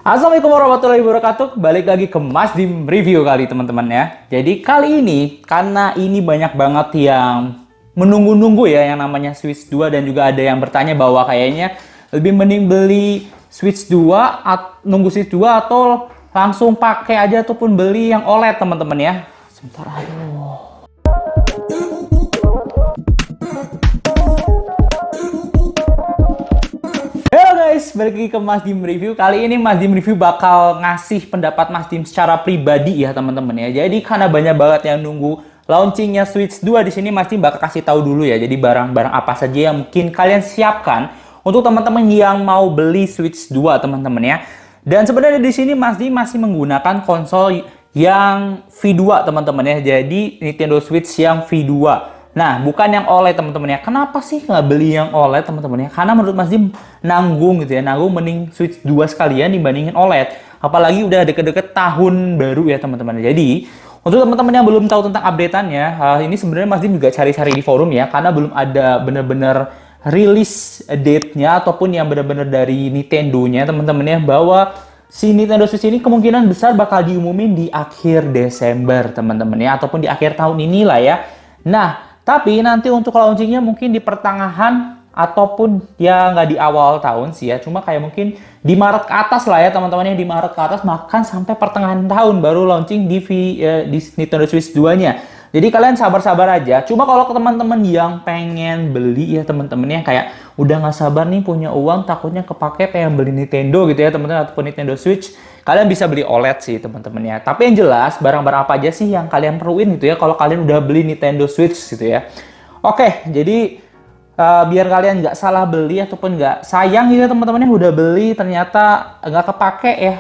Assalamualaikum warahmatullahi wabarakatuh. Balik lagi ke Mas Dim Review kali teman-teman ya. Jadi kali ini karena ini banyak banget yang menunggu-nunggu ya yang namanya Switch 2 dan juga ada yang bertanya bahwa kayaknya lebih mending beli Switch 2 nunggu Switch 2 atau langsung pakai aja ataupun beli yang OLED teman-teman ya. Sebentar aduh. Guys, balik lagi ke Mas Dim Review. Kali ini Mas Dim Review bakal ngasih pendapat Mas Dim secara pribadi ya teman-teman ya. Jadi karena banyak banget yang nunggu launchingnya Switch 2 di sini, Mas Dim bakal kasih tahu dulu ya. Jadi barang-barang apa saja yang mungkin kalian siapkan untuk teman-teman yang mau beli Switch 2 teman-teman ya. Dan sebenarnya di sini Mas Dim masih menggunakan konsol yang V2 teman-teman ya. Jadi Nintendo Switch yang V2. Nah, bukan yang OLED teman-teman ya. Kenapa sih nggak beli yang OLED teman-teman ya? Karena menurut Mas Dim nanggung gitu ya. Nanggung mending Switch 2 sekalian dibandingin OLED. Apalagi udah deket-deket tahun baru ya teman-teman. Jadi, untuk teman-teman yang belum tahu tentang updateannya, ini sebenarnya Mas Dim juga cari-cari di forum ya. Karena belum ada bener-bener rilis date-nya ataupun yang bener-bener dari Nintendo-nya teman-teman ya. Bahwa si Nintendo Switch ini kemungkinan besar bakal diumumin di akhir Desember teman-teman ya. Ataupun di akhir tahun inilah ya. Nah, tapi nanti untuk launchingnya mungkin di pertengahan ataupun ya nggak di awal tahun sih ya. Cuma kayak mungkin di Maret ke atas lah ya teman-teman ya. Di Maret ke atas bahkan sampai pertengahan tahun baru launching di Nintendo Switch 2-nya. Jadi kalian sabar-sabar aja. Cuma kalau ke teman-teman yang pengen beli ya teman-teman ya. Kayak udah nggak sabar nih punya uang takutnya kepake pengen beli Nintendo gitu ya teman-teman. Ataupun Nintendo Switch. Kalian bisa beli OLED sih teman-teman ya. Tapi yang jelas barang-barang apa aja sih yang kalian perluin gitu ya kalau kalian udah beli Nintendo Switch gitu ya. Oke, jadi biar kalian nggak salah beli ataupun nggak sayang gitu ya teman-teman yang udah beli ternyata nggak kepake ya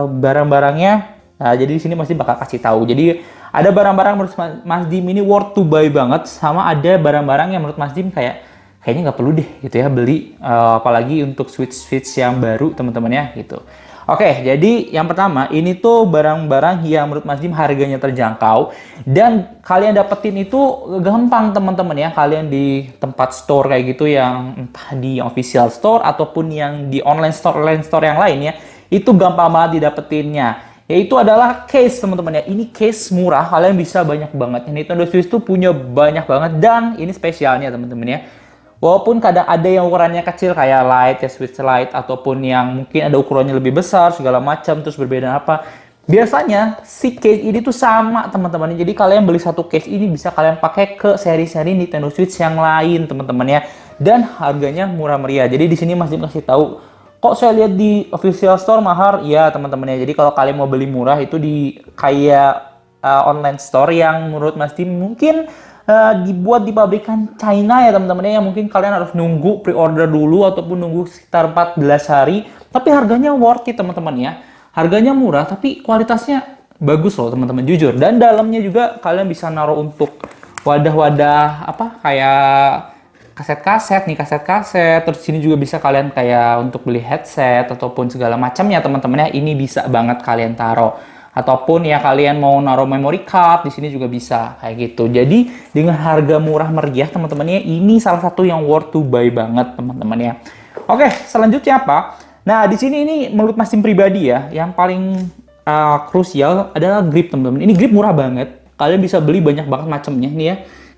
barang-barangnya. Nah, jadi di sini masih bakal kasih tahu. Jadi ada barang-barang menurut Mas Dim ini worth to buy banget, sama ada barang-barang yang menurut Mas Dim kayaknya nggak perlu deh gitu ya beli, apalagi untuk Switch yang baru teman-teman ya gitu. Oke, jadi yang pertama ini tuh barang-barang yang menurut Mas Dim harganya terjangkau dan kalian dapetin itu gampang teman-teman ya. Kalian di tempat store kayak gitu yang entah di official store ataupun yang di online store yang lain ya, itu gampang banget didapetinnya. Yaitu adalah case teman-teman ya. Ini case murah, kalian bisa banyak banget. Nintendo Switch tuh punya banyak banget dan ini spesialnya teman-teman ya. Walaupun kadang ada yang ukurannya kecil kayak Lite ya, Switch Lite ataupun yang mungkin ada ukurannya lebih besar segala macam terus berbeda apa. Biasanya si case ini tuh sama teman-teman. Jadi kalian beli satu case ini bisa kalian pakai ke seri-seri Nintendo Switch yang lain teman-teman ya. Dan harganya murah meriah. Jadi di sini Mas Dim kasih tahu, kok saya lihat di official store mahal? Ya teman-teman ya. Jadi kalau kalian mau beli murah itu di kayak online store yang menurut Mas Dim mungkin dibuat di pabrikan China ya teman-teman ya. Mungkin kalian harus nunggu pre-order dulu ataupun nunggu sekitar 14 hari. Tapi harganya worth it teman-teman ya. Harganya murah tapi kualitasnya bagus loh teman-teman, jujur. Dan dalamnya juga kalian bisa naruh untuk wadah-wadah apa kayak kaset-kaset nih, kaset-kaset. Terus sini juga bisa kalian kayak untuk beli headset ataupun segala macamnya teman-teman ya. Ini bisa banget kalian taruh. Ataupun ya kalian mau naruh memory card di sini juga bisa kayak gitu. Jadi dengan harga murah meriah teman-teman ya, ini salah satu yang worth to buy banget teman-teman ya. Oke, selanjutnya apa? Nah, di sini ini menurut Mas Dim pribadi ya, yang paling krusial adalah grip teman-teman. Ini grip murah banget. Kalian bisa beli banyak banget macamnya nih ya.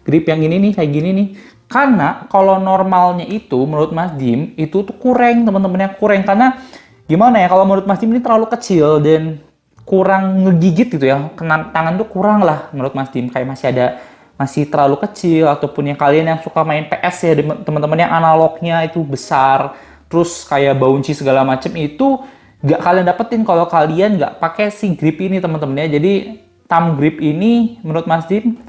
Grip yang ini nih kayak gini nih. Karena kalau normalnya itu menurut Mas Dim itu tuh kurang teman-teman ya, kurang karena gimana ya, kalau menurut Mas Dim ini terlalu kecil dan kurang ngegigit gitu ya, kena tangan tuh kurang lah menurut Mas Dim, kayak masih terlalu kecil. Ataupun yang kalian yang suka main PS ya teman-teman yang analognya itu besar terus kayak bouncy segala macem, itu nggak kalian dapetin kalau kalian nggak pakai si grip ini teman-teman ya. Jadi thumb grip ini menurut Mas Dim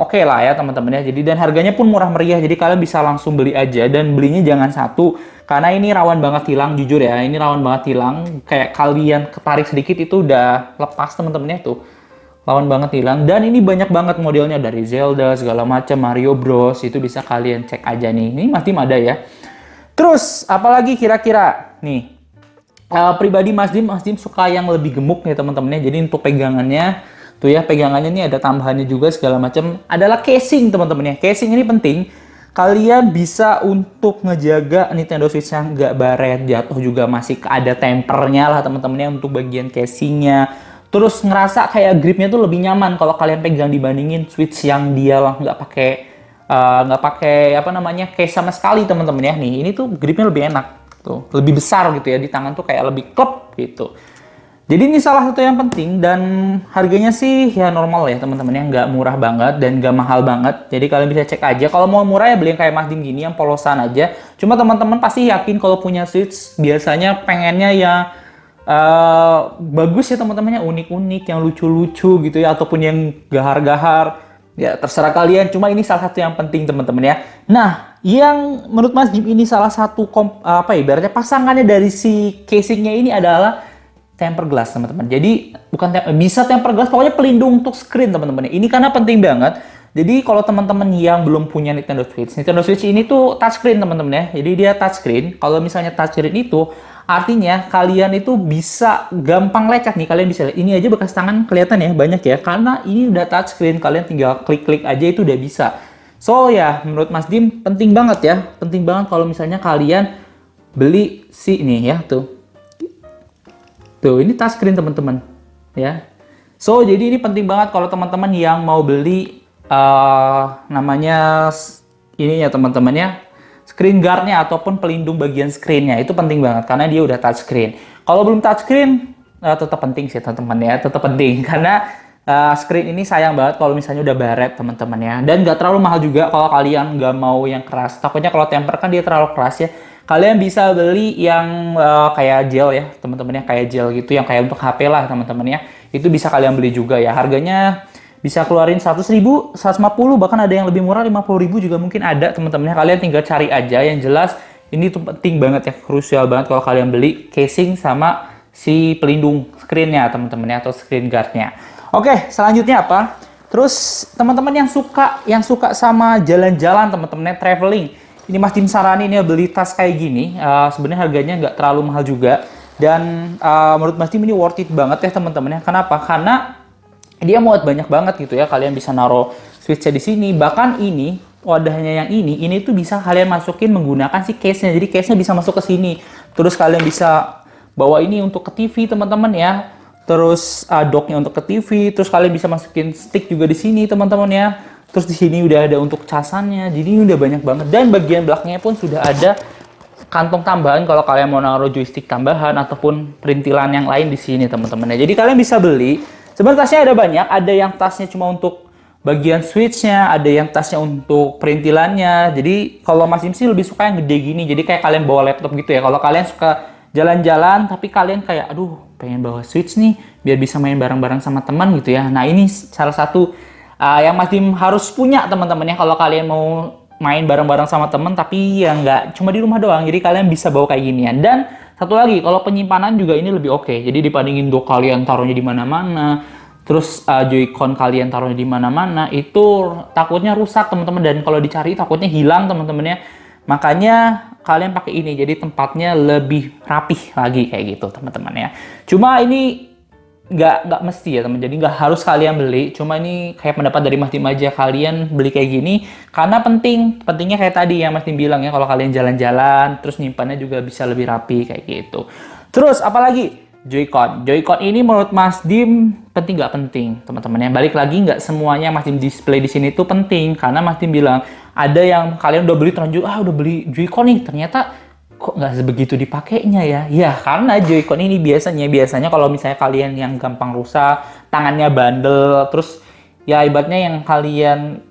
oke lah ya teman-teman ya. Jadi dan harganya pun murah meriah, jadi kalian bisa langsung beli aja dan belinya jangan satu karena ini rawan banget hilang, jujur ya. Ini rawan banget hilang, kayak kalian ketarik sedikit itu udah lepas teman-teman ya, tuh rawan banget hilang. Dan ini banyak banget modelnya dari Zelda segala macam, Mario Bros, itu bisa kalian cek aja nih. Ini Mas Dim ada ya. Terus apalagi kira-kira nih, pribadi Mas Dim suka yang lebih gemuk nih teman-teman ya. Jadi untuk pegangannya tuh ya, pegangannya ini ada tambahannya juga segala macam. Adalah casing teman-teman ya. Casing ini penting kalian bisa untuk ngejaga Nintendo Switch yang nggak baret, jatuh juga masih ada tempernya lah teman-teman, untuk bagian casingnya. Terus ngerasa kayak gripnya tuh lebih nyaman kalau kalian pegang dibandingin Switch yang dia lah nggak pakai apa namanya case sama sekali teman-teman ya. Nih ini tuh gripnya lebih enak tuh, lebih besar gitu ya di tangan tuh, kayak lebih klep gitu. Jadi ini salah satu yang penting, dan harganya sih ya normal ya teman-teman ya, nggak murah banget dan nggak mahal banget. Jadi kalian bisa cek aja, kalau mau murah ya beli yang kayak Mas Dim gini, yang polosan aja. Cuma teman-teman pasti yakin kalau punya Switch biasanya pengennya yang bagus ya teman-temannya, unik-unik, yang lucu-lucu gitu ya, ataupun yang gahar-gahar. Ya terserah kalian, cuma ini salah satu yang penting teman-teman ya. Nah, yang menurut Mas Dim ini salah satu ibaratnya pasangannya dari si casingnya ini adalah tempered glass teman-teman. Jadi bukan bisa tempered glass, pokoknya pelindung untuk screen teman-teman. Ini karena penting banget. Jadi kalau teman-teman yang belum punya Nintendo Switch ini tuh touchscreen teman-teman ya. Jadi dia touchscreen. Kalau misalnya touchscreen itu artinya kalian itu bisa gampang lecet nih. Kalian bisa lihat ini aja bekas tangan kelihatan ya, banyak ya. Karena ini udah touchscreen, kalian tinggal klik-klik aja itu udah bisa. So ya, menurut Mas Dim penting banget ya. Penting banget kalau misalnya kalian beli si ini ya tuh. Tuh, ini touchscreen teman-teman, ya. So, jadi ini penting banget kalau teman-teman yang mau beli namanya ini ya teman-teman ya, screen guard-nya ataupun pelindung bagian screen-nya. Itu penting banget karena dia udah touchscreen. Kalau belum touchscreen, tetap penting sih teman-teman ya, tetap penting karena screen ini sayang banget kalau misalnya udah baret teman-teman ya. Dan nggak terlalu mahal juga kalau kalian nggak mau yang keras. Takutnya kalau temper kan dia terlalu keras ya. Kalian bisa beli yang kayak gel ya teman-teman ya, kayak gel gitu yang kayak untuk HP lah teman-teman ya. Itu bisa kalian beli juga ya. Harganya bisa keluarin 100.000, 150, bahkan ada yang lebih murah 50.000 juga mungkin ada teman-teman ya. Kalian tinggal cari aja. Yang jelas ini tuh penting banget ya, krusial banget kalau kalian beli casing sama si pelindung screen-nya teman-teman ya, atau screen guard-nya. Oke, selanjutnya apa? Terus teman-teman yang suka sama jalan-jalan teman-teman ya, traveling. Ini Mas Dim saranin ya beli tas kayak gini. Sebenarnya harganya nggak terlalu mahal juga. Dan menurut Mas Dim ini worth it banget ya teman-teman ya. Kenapa? Karena dia muat banyak banget gitu ya. Kalian bisa naruh Switch-nya di sini. Bahkan ini, wadahnya yang ini tuh bisa kalian masukin menggunakan si case-nya. Jadi case-nya bisa masuk ke sini. Terus kalian bisa bawa ini untuk ke TV teman-teman ya. Terus docknya untuk ke TV. Terus kalian bisa masukin stick juga di sini teman-teman ya. Terus di sini udah ada untuk casannya, jadi ini udah banyak banget. Dan bagian belakangnya pun sudah ada kantong tambahan kalau kalian mau naruh joystick tambahan ataupun perintilan yang lain di sini teman-teman ya. Jadi kalian bisa beli. Sebenarnya tasnya ada banyak, ada yang tasnya cuma untuk bagian switch-nya, ada yang tasnya untuk perintilannya. Jadi kalau Mas Dim sih lebih suka yang gede gini. Jadi kayak kalian bawa laptop gitu ya. Kalau kalian suka jalan-jalan tapi kalian kayak aduh pengen bawa switch nih biar bisa main bareng-bareng sama teman gitu ya. Nah ini salah satu yang Mas Dim harus punya teman-teman ya kalau kalian mau main bareng-bareng sama temen tapi ya nggak cuma di rumah doang, jadi kalian bisa bawa kayak ginian. Dan satu lagi, kalau penyimpanan juga ini lebih oke. Jadi dibandingin dock kalian taruhnya di mana-mana, terus Joy-Con kalian taruhnya di mana-mana, itu takutnya rusak teman-teman, dan kalau dicari takutnya hilang teman-teman ya. Makanya kalian pakai ini, jadi tempatnya lebih rapih lagi kayak gitu teman-teman ya. Cuma ini nggak mesti ya teman, jadi nggak harus kalian beli, cuma ini kayak pendapat dari Mas Dim aja, kalian beli kayak gini karena pentingnya kayak tadi yang Mas Dim bilang ya, kalau kalian jalan-jalan terus nyimpannya juga bisa lebih rapi kayak gitu. Terus apalagi Joy-Con ini menurut Mas Dim penting nggak penting teman-teman ya, balik lagi nggak semuanya Mas Dim display di sini tuh penting, karena Mas Dim bilang ada yang kalian udah beli terlanjur, udah beli Joy-Con nih, ternyata kok nggak sebegitu dipakainya ya? Ya karena Joy-Con ini biasanya kalau misalnya kalian yang gampang rusak, tangannya bandel, terus ya ibaratnya yang kalian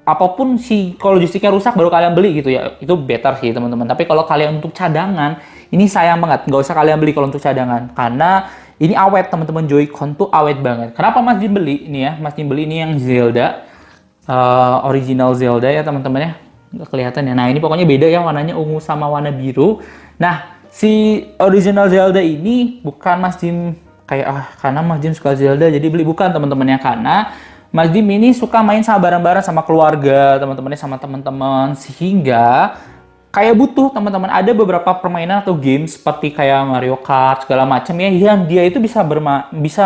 apapun sih, kalau joysticknya rusak baru kalian beli gitu ya, itu better sih teman-teman. Tapi kalau kalian untuk cadangan, ini sayang banget, nggak usah kalian beli kalau untuk cadangan, karena ini awet teman-teman, Joy-Con tuh awet banget. Kenapa Mas Dim beli ini ya? Mas Dim beli ini yang Zelda, original Zelda ya teman-teman ya. Nggak kelihatan ya. Nah ini pokoknya beda ya, warnanya ungu sama warna biru. Nah si original Zelda ini bukan Mas Dim kayak karena Mas Dim suka Zelda jadi beli, bukan teman-teman ya, karena Mas Dim ini suka main sama bareng-bareng sama keluarga teman-temannya, sama teman-teman, sehingga kayak butuh teman-teman ada beberapa permainan atau game seperti kayak Mario Kart segala macam ya, yang dia itu bisa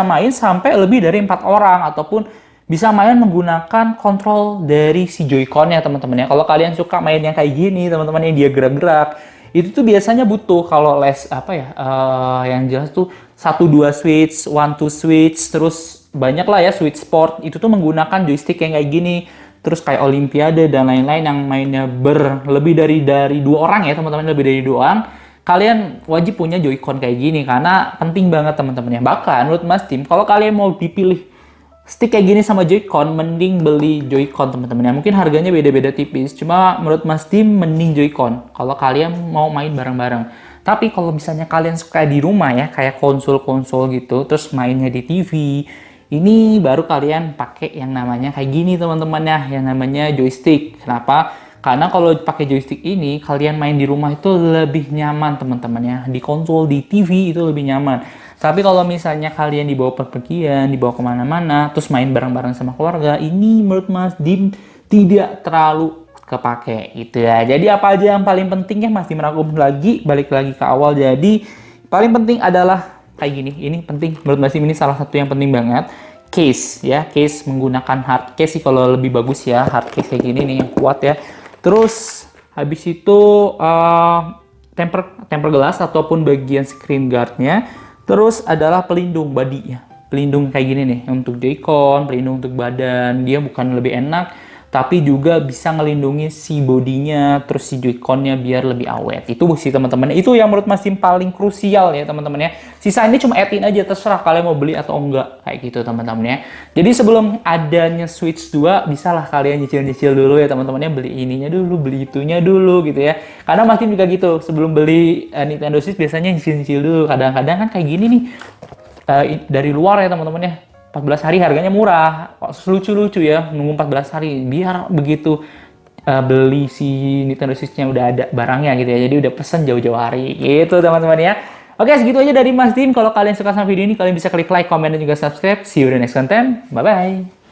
main sampai lebih dari 4 orang ataupun bisa main menggunakan kontrol dari si Joy-Con ya teman-teman ya. Kalau kalian suka main yang kayak gini, teman-teman yang dia gerak-gerak, itu tuh biasanya butuh kalau yang jelas tuh 1 2 switch, 1 2 switch, terus banyak lah ya switch sport. Itu tuh menggunakan joystick yang kayak gini. Terus kayak Olimpiade dan lain-lain yang mainnya lebih dari 2 orang ya teman-teman, lebih dari 2 orang. Kalian wajib punya Joy-Con kayak gini karena penting banget teman-teman ya. Bahkan menurut Mas Tim, kalau kalian mau dipilih stick kayak gini sama Joy-Con, mending beli Joy-Con teman-teman ya. Mungkin harganya beda-beda tipis, cuma menurut Mas Tim mending Joy-Con kalau kalian mau main bareng-bareng. Tapi kalau misalnya kalian suka di rumah ya, kayak konsol-konsol gitu, terus mainnya di TV, ini baru kalian pakai yang namanya kayak gini teman-teman ya, yang namanya joystick. Kenapa? Karena kalau pakai joystick ini, kalian main di rumah itu lebih nyaman teman-teman ya. Di konsol, di TV itu lebih nyaman. Tapi kalau misalnya kalian dibawa perpergian, dibawa kemana-mana, terus main bareng-bareng sama keluarga, ini menurut Mas Dim tidak terlalu kepake gitu ya. Jadi apa aja yang paling penting ya Mas Dim rangkum lagi, balik lagi ke awal. Jadi paling penting adalah kayak gini. Ini penting menurut Mas Dim, ini salah satu yang penting banget. Case ya, case menggunakan hard case sih kalau lebih bagus ya, hard case kayak gini nih yang kuat ya. Terus habis itu temper glass ataupun bagian screen guardnya. Terus adalah pelindung body ya. Pelindung kayak gini nih untuk Joy-Con, pelindung untuk badan. Dia bukan lebih enak, tapi juga bisa ngelindungi si bodinya, terus si Joy-Con-nya biar lebih awet. Itu sih teman-teman. Itu yang menurut Mas Tim paling krusial ya teman-teman ya. Sisa ini cuma add-in aja, terserah kalian mau beli atau enggak kayak gitu teman-teman ya. Jadi sebelum adanya Switch 2, bisalah kalian nyicil-nyicil dulu ya teman-teman ya, beli ininya dulu, beli itunya dulu gitu ya. Karena Mas Tim juga gitu, sebelum beli Nintendo Switch biasanya nyicil-nyicil dulu. Kadang-kadang kan kayak gini nih dari luar ya teman-teman ya. 14 hari harganya murah, lucu-lucu ya, nunggu 14 hari biar begitu beli si Nintendo Switch-nya udah ada barangnya gitu ya, jadi udah pesen jauh-jauh hari gitu teman-teman ya. Oke, segitu aja dari Mas Dim. Kalau kalian suka sama video ini, kalian bisa klik like, comment, dan juga subscribe. See you in the next content. Bye-bye.